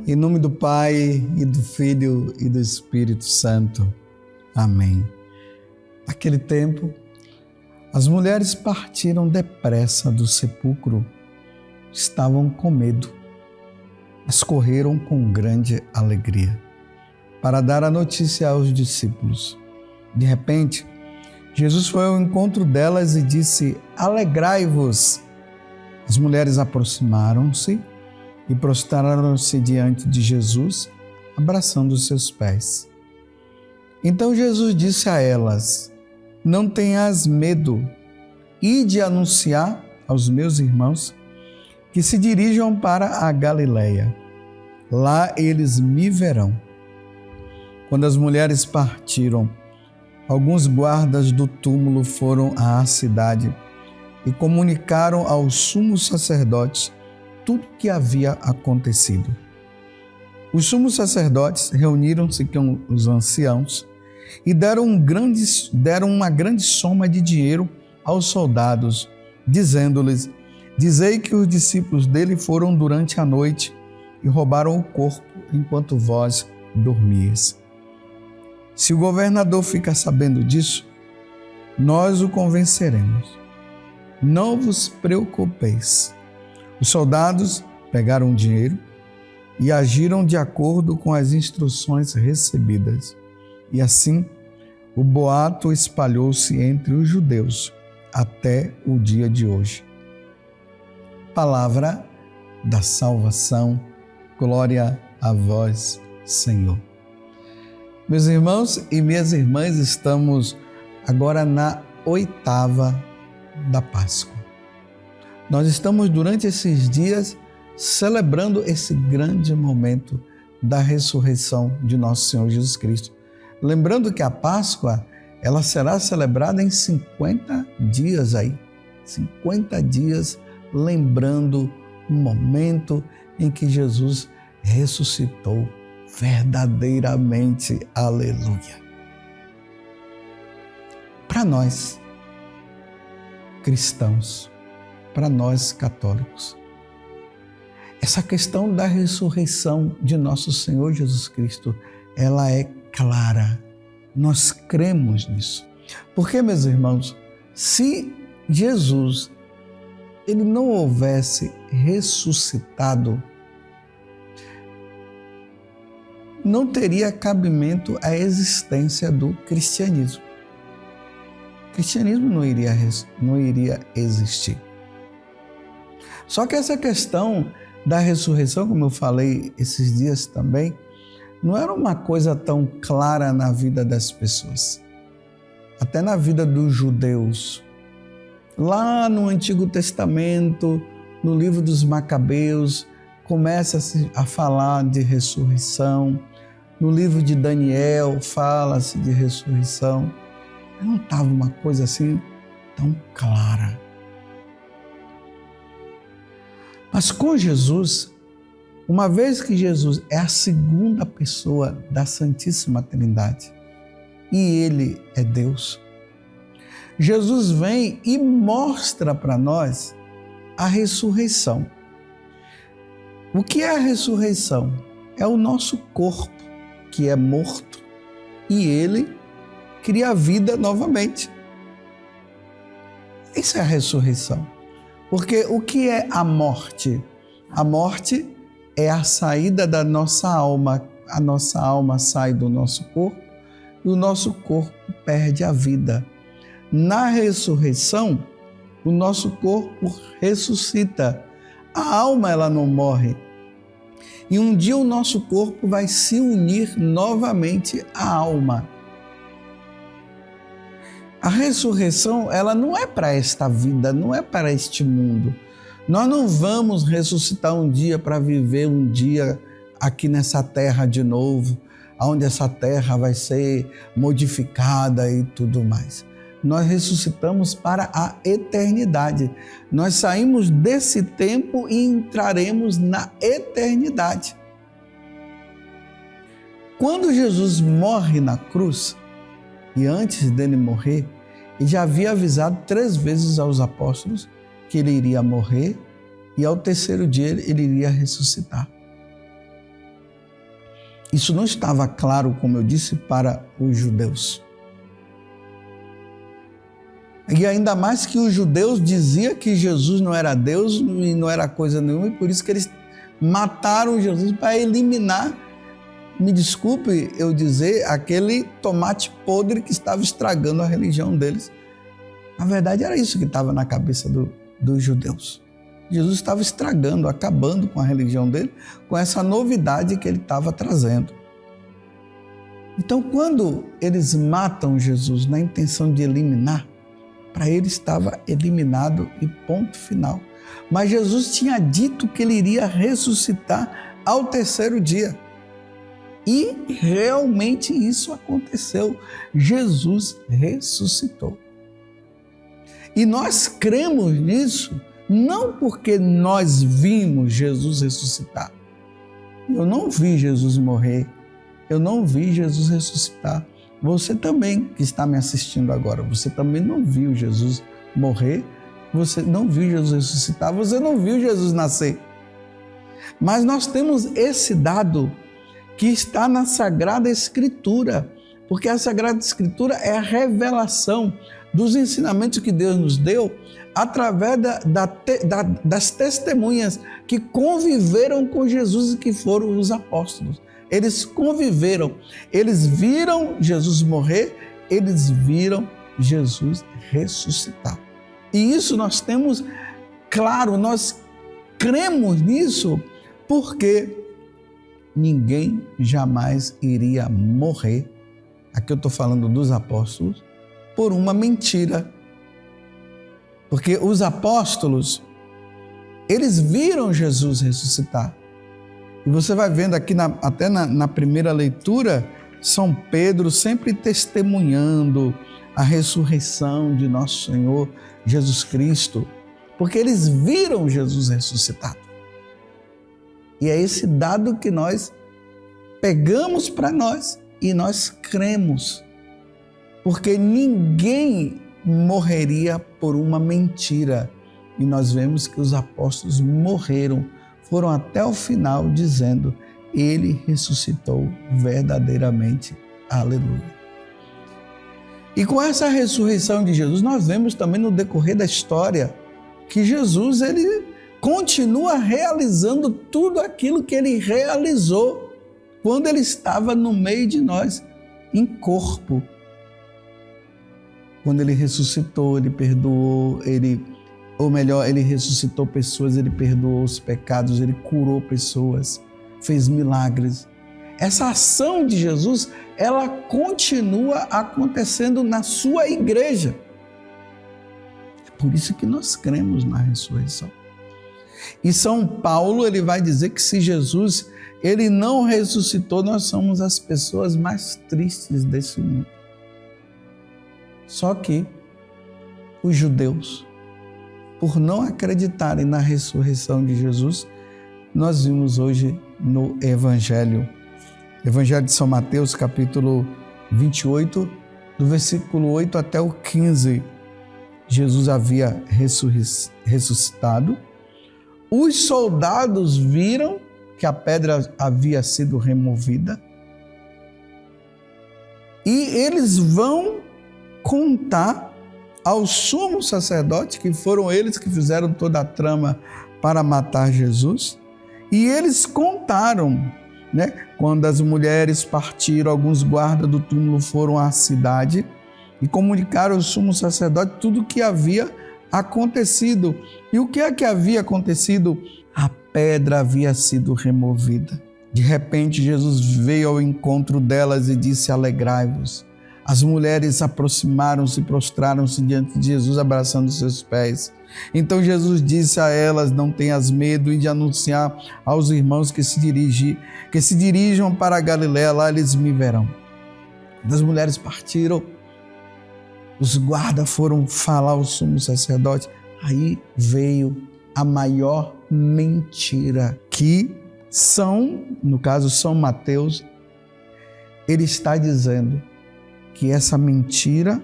Em nome do Pai, e do Filho, e do Espírito Santo. Amém. Naquele tempo, as mulheres partiram depressa do sepulcro. Estavam com medo, mas correram com grande alegria para dar a notícia aos discípulos. De repente, Jesus foi ao encontro delas e disse: Alegrai-vos! As mulheres aproximaram-se e prostraram-se diante de Jesus, abraçando os seus pés. Então Jesus disse a elas: Não tenhas medo, ide anunciar aos meus irmãos que se dirijam para a Galileia. Lá eles me verão. Quando as mulheres partiram, alguns guardas do túmulo foram à cidade e comunicaram aos sumos sacerdotes tudo o que havia acontecido. Os sumos sacerdotes reuniram-se com os anciãos e deram uma grande soma de dinheiro aos soldados, dizendo-lhes: Dizei que os discípulos dele foram durante a noite e roubaram o corpo enquanto vós dormias. Se o governador ficar sabendo disso, nós o convenceremos. Não vos preocupeis. Os soldados pegaram o dinheiro e agiram de acordo com as instruções recebidas. E assim, o boato espalhou-se entre os judeus até o dia de hoje. Palavra da salvação. Glória a vós, Senhor. Meus irmãos e minhas irmãs, estamos agora na 8ª da Páscoa. Nós estamos durante esses dias celebrando esse grande momento da ressurreição de nosso Senhor Jesus Cristo. Lembrando que a Páscoa, ela será celebrada em 50 dias aí. 50 dias lembrando o momento em que Jesus ressuscitou verdadeiramente. Aleluia. Para nós, cristãos, para nós católicos, essa questão da ressurreição de nosso Senhor Jesus Cristo, ela é clara. Nós cremos nisso. Porque, meus irmãos, se Jesus ele não houvesse ressuscitado, não teria cabimento a existência do cristianismo. O cristianismo não iria existir. Só que essa questão da ressurreição, como eu falei esses dias também, não era uma coisa tão clara na vida das pessoas. Até na vida dos judeus. Lá no Antigo Testamento, no livro dos Macabeus, começa-se a falar de ressurreição. No livro de Daniel, fala-se de ressurreição. Não estava uma coisa assim tão clara. Mas com Jesus, uma vez que Jesus é a segunda pessoa da Santíssima Trindade e Ele é Deus, Jesus vem e mostra para nós a ressurreição. O que é a ressurreição? É o nosso corpo que é morto e Ele cria vida novamente. Isso é a ressurreição. Porque o que é a morte? A morte é a saída da nossa alma. A nossa alma sai do nosso corpo e o nosso corpo perde a vida. Na ressurreição, o nosso corpo ressuscita. A alma, ela não morre. E um dia o nosso corpo vai se unir novamente à alma. A ressurreição, ela não é para esta vida, não é para este mundo. Nós não vamos ressuscitar um dia para viver um dia aqui nessa terra de novo, onde essa terra vai ser modificada e tudo mais. Nós ressuscitamos para a eternidade. Nós saímos desse tempo e entraremos na eternidade. Quando Jesus morre na cruz, e antes dele morrer, ele já havia avisado 3 vezes aos apóstolos que ele iria morrer e ao terceiro dia ele iria ressuscitar. Isso não estava claro, como eu disse, para os judeus. E ainda mais que os judeus diziam que Jesus não era Deus e não era coisa nenhuma, e por isso que eles mataram Jesus para eliminar, me desculpe eu dizer, aquele tomate podre que estava estragando a religião deles. Na verdade, era isso que estava na cabeça dos judeus. Jesus estava estragando, acabando com a religião dele, com essa novidade que ele estava trazendo. Então, quando eles matam Jesus na intenção de eliminar, para ele estava eliminado e ponto final. Mas Jesus tinha dito que ele iria ressuscitar ao terceiro dia. E realmente isso aconteceu. Jesus ressuscitou. E nós cremos nisso não porque nós vimos Jesus ressuscitar. Eu não vi Jesus morrer. Eu não vi Jesus ressuscitar. Você também que está me assistindo agora, você também não viu Jesus morrer, você não viu Jesus ressuscitar, você não viu Jesus nascer. Mas nós temos esse dado que está na Sagrada Escritura, porque a Sagrada Escritura é a revelação dos ensinamentos que Deus nos deu através das testemunhas que conviveram com Jesus e que foram os apóstolos. Eles conviveram, eles viram Jesus morrer, eles viram Jesus ressuscitar. E isso nós temos claro, nós cremos nisso, porque ninguém jamais iria morrer, aqui eu estou falando dos apóstolos, por uma mentira. Porque os apóstolos, eles viram Jesus ressuscitar. E você vai vendo aqui, até na primeira leitura, São Pedro sempre testemunhando a ressurreição de nosso Senhor Jesus Cristo, porque eles viram Jesus ressuscitado. E é esse dado que nós pegamos para nós e nós cremos, porque ninguém morreria por uma mentira. E nós vemos que os apóstolos morreram, foram até o final dizendo: ele ressuscitou verdadeiramente. Aleluia. E com essa ressurreição de Jesus, nós vemos também no decorrer da história que Jesus, ele continua realizando tudo aquilo que ele realizou quando ele estava no meio de nós, em corpo. Quando ele ressuscitou, ele perdoou, ele ressuscitou pessoas, ele perdoou os pecados, ele curou pessoas, fez milagres. Essa ação de Jesus, ela continua acontecendo na sua igreja. É por isso que nós cremos na ressurreição. E São Paulo, ele vai dizer que se Jesus, ele não ressuscitou, nós somos as pessoas mais tristes desse mundo. Só que os judeus, por não acreditarem na ressurreição de Jesus, nós vimos hoje no Evangelho de São Mateus, capítulo 28, do versículo 8 até o 15. Jesus havia ressuscitado. Os soldados viram que a pedra havia sido removida. E eles vão contar ao sumo sacerdote, que foram eles que fizeram toda a trama para matar Jesus, e eles contaram, quando as mulheres partiram, alguns guardas do túmulo foram à cidade e comunicaram ao sumo sacerdote tudo o que havia acontecido. E o que é que havia acontecido? A pedra havia sido removida. De repente, Jesus veio ao encontro delas e disse: alegrai-vos. As mulheres aproximaram-se e prostraram-se diante de Jesus, abraçando seus pés. Então Jesus disse a elas: não tenhas medo, e de anunciar aos irmãos que se dirijam para a Galiléia, lá eles me verão. As mulheres partiram, os guardas foram falar ao sumo sacerdote. Aí veio a maior mentira, que no caso São Mateus, ele está dizendo que essa mentira,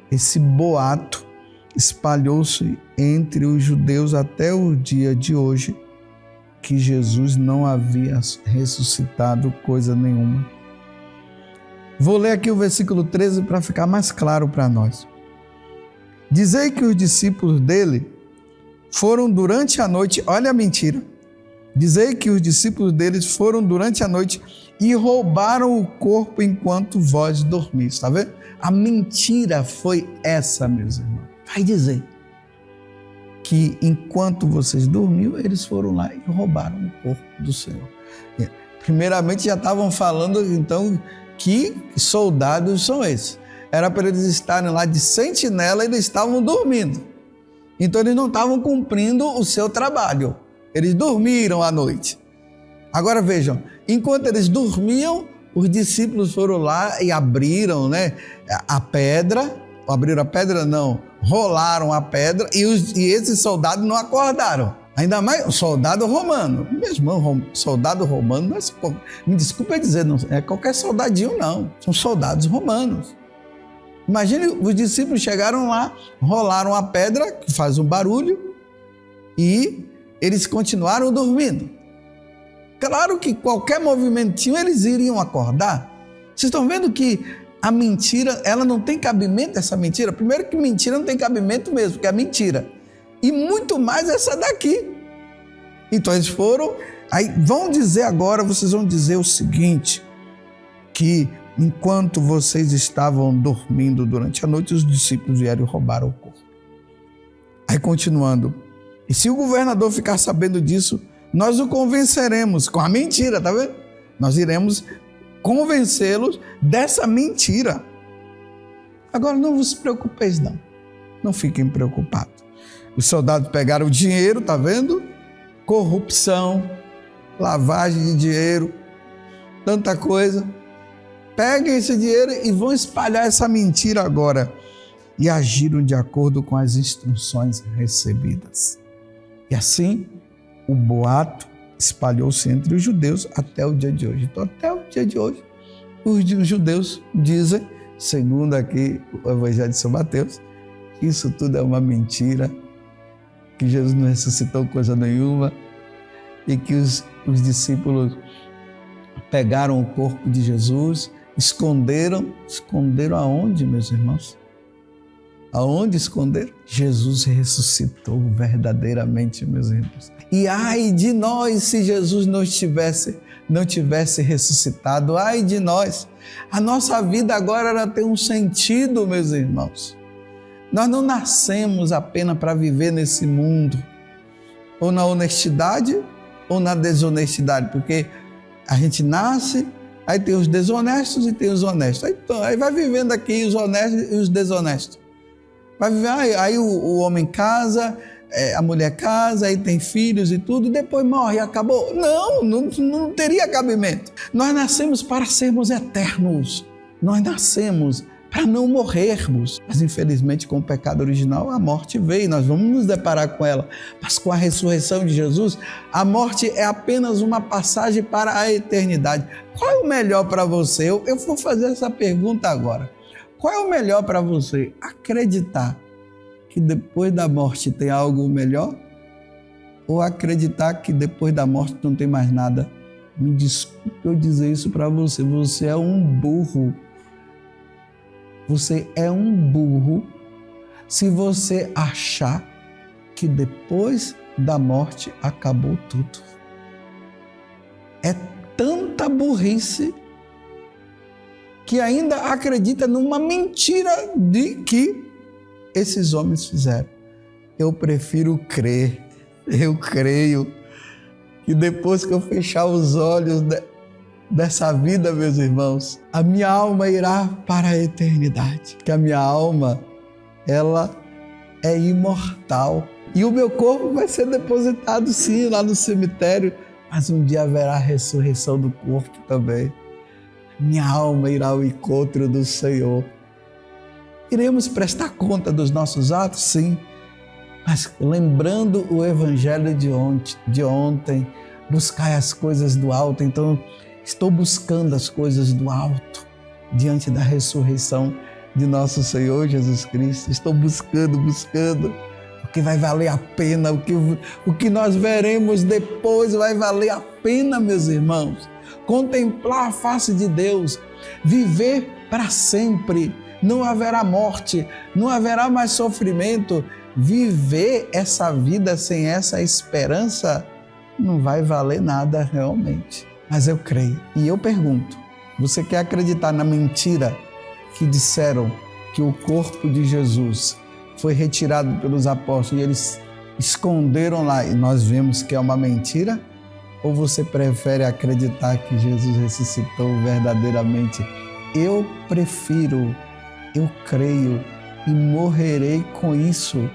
esse boato, espalhou-se entre os judeus até o dia de hoje que Jesus não havia ressuscitado coisa nenhuma. Vou ler aqui o versículo 13 para ficar mais claro para nós. Dizei que os discípulos dele foram durante a noite, olha a mentira, dizei que os discípulos deles foram durante a noite e roubaram o corpo enquanto vós dormis, está vendo? A mentira foi essa, meus irmãos. Vai dizer que enquanto vocês dormiam, eles foram lá e roubaram o corpo do Senhor. Primeiramente já estavam falando então que soldados são esses. Era para eles estarem lá de sentinela e eles estavam dormindo. Então eles não estavam cumprindo o seu trabalho. Eles dormiram à noite. Agora vejam, enquanto eles dormiam, os discípulos foram lá e abriram, a pedra. Abriram a pedra? Não. Rolaram a pedra e esses soldados não acordaram. Ainda mais o soldado romano. Mesmo soldado romano, me desculpa dizer, não é qualquer soldadinho não. São soldados romanos. Imagine, os discípulos chegaram lá, rolaram a pedra, que faz um barulho, e eles continuaram dormindo. Claro que qualquer movimentinho eles iriam acordar. Vocês estão vendo que a mentira, ela não tem cabimento, essa mentira? Primeiro que mentira não tem cabimento mesmo, porque é mentira. E muito mais essa daqui. Então eles foram, aí vão dizer agora, vocês vão dizer o seguinte, que enquanto vocês estavam dormindo durante a noite, os discípulos vieram e roubaram o corpo. Aí continuando, e se o governador ficar sabendo disso, nós o convenceremos com a mentira, tá vendo? Nós iremos convencê-los dessa mentira. Agora não vos preocupeis não, não fiquem preocupados. Os soldados pegaram o dinheiro, tá vendo? Corrupção, lavagem de dinheiro, tanta coisa. Peguem esse dinheiro e vão espalhar essa mentira agora. E agiram de acordo com as instruções recebidas. E assim, o boato espalhou-se entre os judeus até o dia de hoje. Então, até o dia de hoje, os judeus dizem, segundo aqui o Evangelho de São Mateus, que isso tudo é uma mentira, que Jesus não ressuscitou coisa nenhuma e que os discípulos pegaram o corpo de Jesus, esconderam aonde, meus irmãos? Aonde esconderam? Jesus ressuscitou verdadeiramente, meus irmãos. E ai de nós se Jesus não tivesse ressuscitado, ai de nós. A nossa vida agora ela tem um sentido, meus irmãos. Nós não nascemos apenas para viver nesse mundo, ou na honestidade ou na desonestidade, porque a gente nasce, aí tem os desonestos e tem os honestos. Aí vai vivendo aqui os honestos e os desonestos. Vai viver, aí o homem casa, a mulher casa, aí tem filhos e tudo, e depois morre e acabou. Não teria cabimento. Nós nascemos para sermos eternos. Nós nascemos para não morrermos. Mas infelizmente com o pecado original a morte veio, nós vamos nos deparar com ela. Mas com a ressurreição de Jesus, a morte é apenas uma passagem para a eternidade. Qual é o melhor para você? Eu vou fazer essa pergunta agora. Qual é o melhor para você? Acreditar que depois da morte tem algo melhor? Ou acreditar que depois da morte não tem mais nada? Me desculpe eu dizer isso para você. Você é um burro. Você é um burro se você achar que depois da morte acabou tudo. É tanta burrice que ainda acredita numa mentira de que esses homens fizeram. Eu prefiro crer, eu creio que depois que eu fechar os olhos dessa vida, meus irmãos, a minha alma irá para a eternidade, que a minha alma, ela é imortal e o meu corpo vai ser depositado sim lá no cemitério, mas um dia haverá a ressurreição do corpo também. Minha alma irá ao encontro do Senhor. Iremos prestar conta dos nossos atos, sim, mas lembrando o Evangelho de ontem, buscai as coisas do alto. Então, estou buscando as coisas do alto diante da ressurreição de nosso Senhor Jesus Cristo. Estou buscando, porque vai valer a pena, o que nós veremos depois vai valer a pena, meus irmãos. Contemplar a face de Deus, viver para sempre, não haverá morte, não haverá mais sofrimento. Viver essa vida sem essa esperança não vai valer nada realmente. Mas eu creio e eu pergunto, você quer acreditar na mentira que disseram que o corpo de Jesus foi retirado pelos apóstolos e eles esconderam lá e nós vemos que é uma mentira? Ou você prefere acreditar que Jesus ressuscitou verdadeiramente? Eu prefiro, eu creio e morrerei com isso,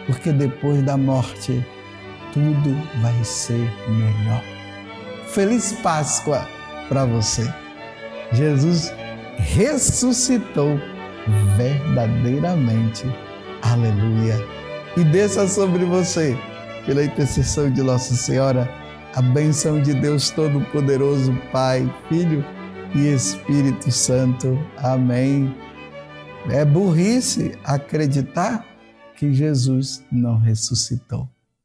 porque depois da morte tudo vai ser melhor. Feliz Páscoa para você! Jesus ressuscitou verdadeiramente. Aleluia! E desça sobre você, pela intercessão de Nossa Senhora, a bênção de Deus Todo-Poderoso, Pai, Filho e Espírito Santo. Amém. É burrice acreditar que Jesus não ressuscitou.